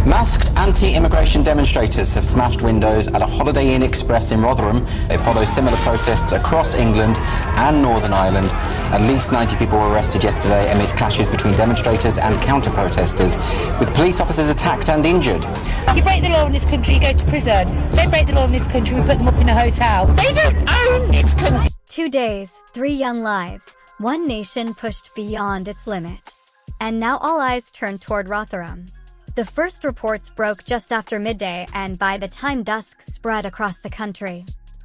Masked anti-immigration demonstrators have smashed windows at a Holiday Inn Express in Rotherham. It follows similar protests across England and Northern Ireland. At least 90 people were arrested yesterday amid clashes between demonstrators and counter-protesters, with police officers attacked and injured. You break the law in this country, you go to prison. They break the law in this country, we put them up in a hotel. They don't own this country. 2 days, 3 young lives, one nation pushed beyond its limit. And now all eyes turn toward Rotherham. The first reports broke just after midday, and by the time dusk spread across the country,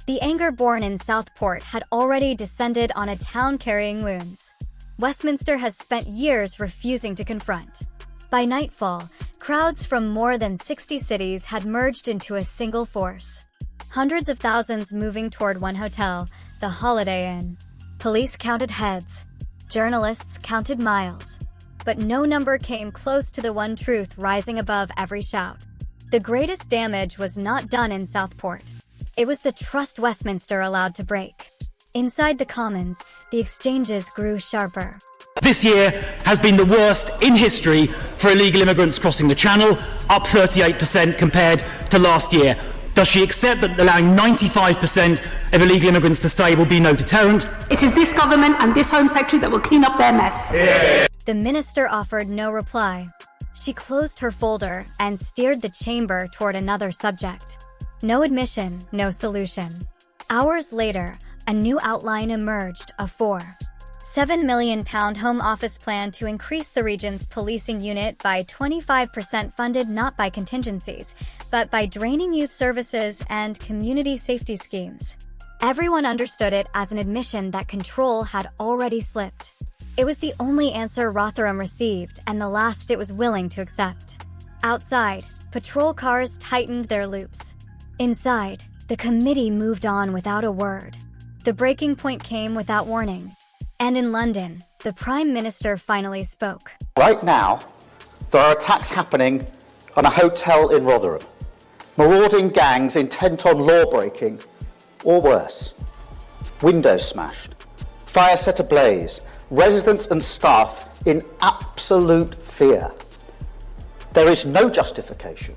the anger born in Southport had already descended on a town carrying wounds. Westminster has spent years refusing to confront. By nightfall, crowds from more than 60 cities had merged into a single force. Hundreds of thousands moving toward one hotel, the Holiday Inn. Police counted heads. Journalists counted miles. But no number came close to the one truth rising above every shout. The greatest damage was not done in Southport. It was the trust Westminster allowed to break. Inside the Commons, the exchanges grew sharper. This year has been the worst in history for illegal immigrants crossing the Channel, up 38% compared to last year. Does she accept that allowing 95% of illegal immigrants to stay will be no deterrent? It is this government and this Home Secretary that will clean up their mess. Yeah. The minister offered no reply. She closed her folder and steered the chamber toward another subject. No admission, no solution. Hours later, a new outline emerged, a £4.7 million Home Office plan to increase the region's policing unit by 25% funded not by contingencies, but by draining youth services and community safety schemes. Everyone understood it as an admission that control had already slipped. It was the only answer Rotherham received and the last it was willing to accept. Outside, patrol cars tightened their loops. Inside, the committee moved on without a word. The breaking point came without warning. And in London, the Prime Minister finally spoke. Right now, there are attacks happening on a hotel in Rotherham. Marauding gangs intent on law-breaking, or worse. Windows smashed, fire set ablaze, residents and staff in absolute fear. There is no justification,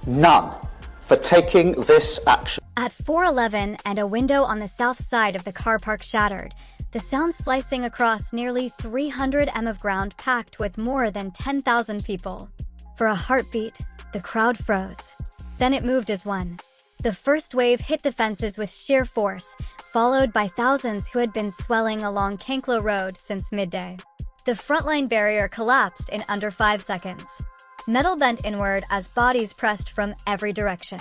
none, for taking this action. At 4:11 and a window on the south side of the car park shattered, the sound slicing across nearly 300 m of ground packed with more than 10,000 people. For a heartbeat, the crowd froze. Then it moved as one. The first wave hit the fences with sheer force, followed by thousands who had been swelling along Canklow Road since midday. The frontline barrier collapsed in under 5 seconds. Metal bent inward as bodies pressed from every direction.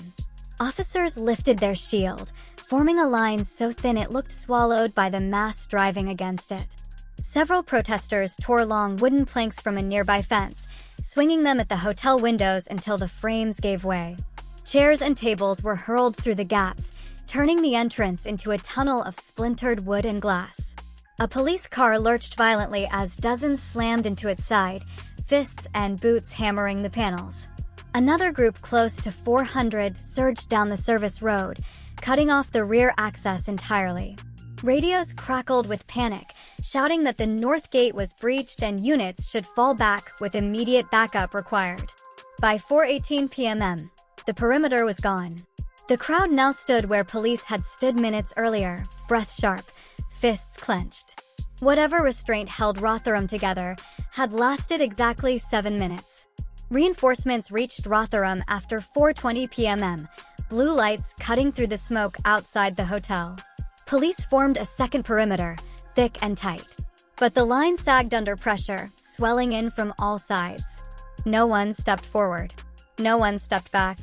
Officers lifted their shield, forming a line so thin it looked swallowed by the mass driving against it. Several protesters tore long wooden planks from a nearby fence, swinging them at the hotel windows until the frames gave way. Chairs and tables were hurled through the gaps, turning the entrance into a tunnel of splintered wood and glass. A police car lurched violently as dozens slammed into its side, fists and boots hammering the panels. Another group close to 400 surged down the service road, cutting off the rear access entirely. Radios crackled with panic, shouting that the north gate was breached and units should fall back with immediate backup required. By 4:18 p.m., the perimeter was gone. The crowd now stood where police had stood minutes earlier, breath sharp, fists clenched. Whatever restraint held Rotherham together had lasted exactly 7 minutes. Reinforcements reached Rotherham after 4:20 p.m., blue lights cutting through the smoke outside the hotel. Police formed a second perimeter, thick and tight. But the line sagged under pressure, swelling in from all sides. No one stepped forward. No one stepped back.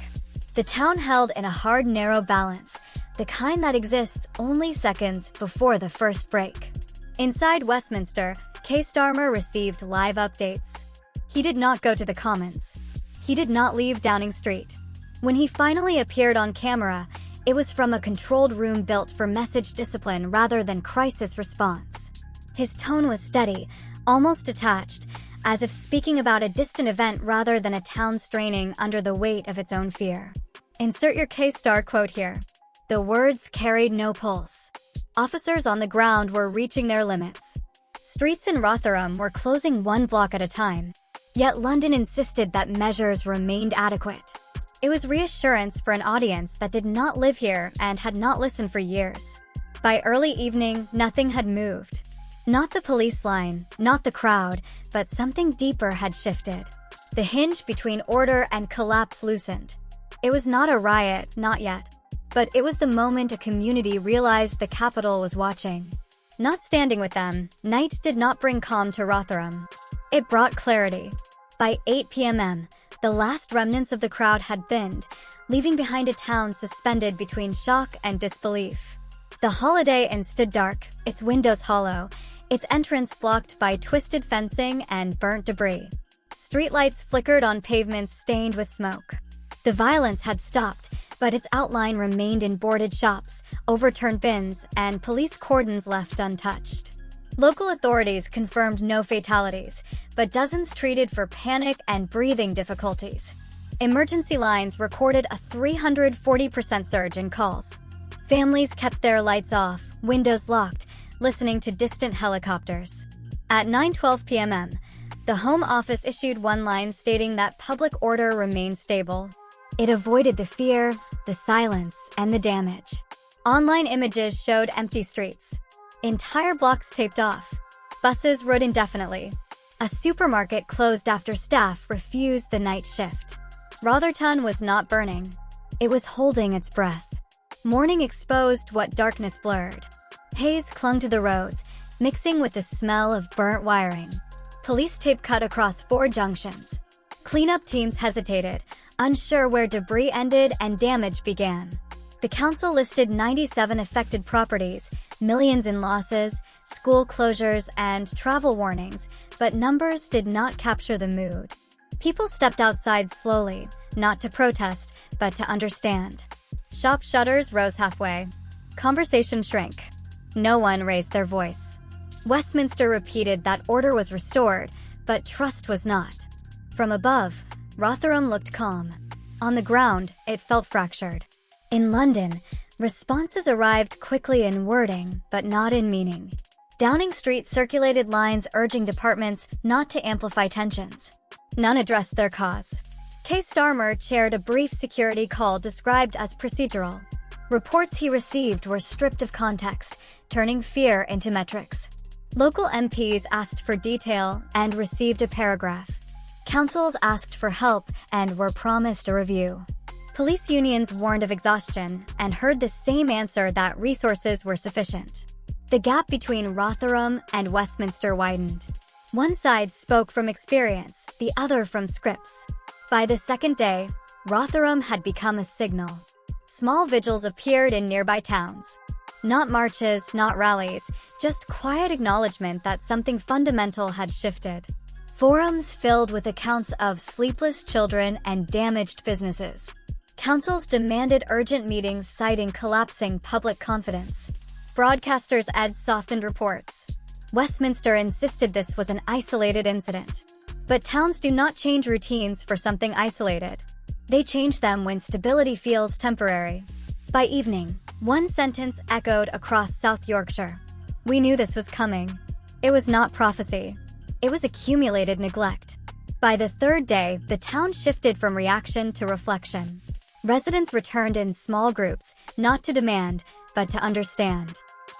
The town held in a hard, narrow balance, the kind that exists only seconds before the first break. Inside Westminster, Keir Starmer received live updates. He did not go to the Commons. He did not leave Downing Street. When he finally appeared on camera, it was from a controlled room built for message discipline rather than crisis response. His tone was steady, almost detached, as if speaking about a distant event rather than a town straining under the weight of its own fear. Insert your K-Star quote here. The words carried no pulse. Officers on the ground were reaching their limits. Streets in Rotherham were closing one block at a time. Yet London insisted that measures remained adequate. It was reassurance for an audience that did not live here and had not listened for years. By early evening, nothing had moved. Not the police line, not the crowd, but something deeper had shifted. The hinge between order and collapse loosened. It was not a riot, not yet. But it was the moment a community realized the capital was watching. Not standing with them, night did not bring calm to Rotherham. It brought clarity. By 8 p.m., the last remnants of the crowd had thinned, leaving behind a town suspended between shock and disbelief. The Holiday Inn stood dark, its windows hollow, its entrance blocked by twisted fencing and burnt debris. Streetlights flickered on pavements stained with smoke. The violence had stopped, but its outline remained in boarded shops, overturned bins, and police cordons left untouched. Local authorities confirmed no fatalities, but dozens treated for panic and breathing difficulties. Emergency lines recorded a 340% surge in calls. Families kept their lights off, windows locked, listening to distant helicopters. At 9:12 p.m., the Home Office issued one line stating that public order remained stable. It avoided the fear, the silence, and the damage. Online images showed empty streets. Entire blocks taped off. Buses rode indefinitely. A supermarket closed after staff refused the night shift. Rotherham was not burning. It was holding its breath. Morning exposed what darkness blurred. Haze clung to the roads, mixing with the smell of burnt wiring. Police tape cut across 4 junctions. Cleanup teams hesitated, unsure where debris ended and damage began. The council listed 97 affected properties, millions in losses, school closures, and travel warnings, but numbers did not capture the mood. People stepped outside slowly, not to protest, but to understand. Shop shutters rose halfway. Conversation shrank. No one raised their voice. Westminster repeated that order was restored, but trust was not. From above, Rotherham looked calm. On the ground, it felt fractured. In London, responses arrived quickly in wording, but not in meaning. Downing Street circulated lines urging departments not to amplify tensions. None addressed their cause. Keir Starmer chaired a brief security call described as procedural. Reports he received were stripped of context, turning fear into metrics. Local MPs asked for detail and received a paragraph. Councils asked for help and were promised a review. Police unions warned of exhaustion and heard the same answer that resources were sufficient. The gap between Rotherham and Westminster widened. One side spoke from experience, the other from scripts. By the second day, Rotherham had become a signal. Small vigils appeared in nearby towns. Not marches, not rallies, just quiet acknowledgement that something fundamental had shifted. Forums filled with accounts of sleepless children and damaged businesses. Councils demanded urgent meetings citing collapsing public confidence. Broadcasters' ads softened reports. Westminster insisted this was an isolated incident. But towns do not change routines for something isolated. They change them when stability feels temporary. By evening, one sentence echoed across South Yorkshire. We knew this was coming. It was not prophecy. It was accumulated neglect. By the third day, the town shifted from reaction to reflection. Residents returned in small groups, not to demand, but to understand.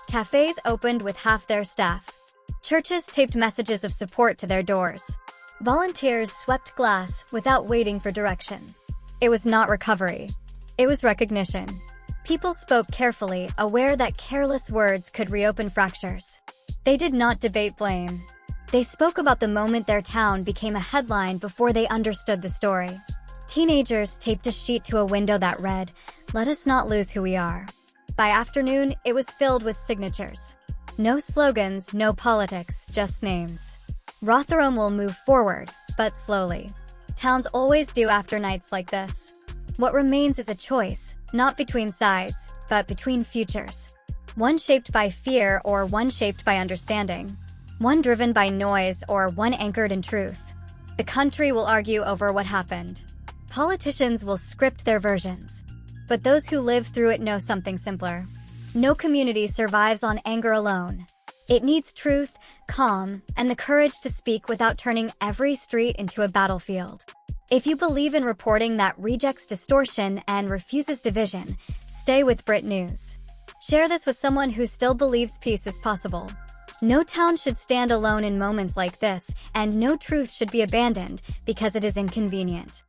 Cafes opened with half their staff. Churches taped messages of support to their doors. Volunteers swept glass without waiting for direction. It was not recovery. It was recognition. People spoke carefully, aware that careless words could reopen fractures. They did not debate blame. They spoke about the moment their town became a headline before they understood the story. Teenagers taped a sheet to a window that read, "Let us not lose who we are." By afternoon, it was filled with signatures. No slogans, no politics, just names. Rotherham will move forward, but slowly. Towns always do after nights like this. What remains is a choice, not between sides, but between futures. One shaped by fear or one shaped by understanding. One driven by noise or one anchored in truth. The country will argue over what happened. Politicians will script their versions. But those who live through it know something simpler. No community survives on anger alone. It needs truth, calm, and the courage to speak without turning every street into a battlefield. If you believe in reporting that rejects distortion and refuses division, stay with Brit News. Share this with someone who still believes peace is possible. No town should stand alone in moments like this, and no truth should be abandoned because it is inconvenient.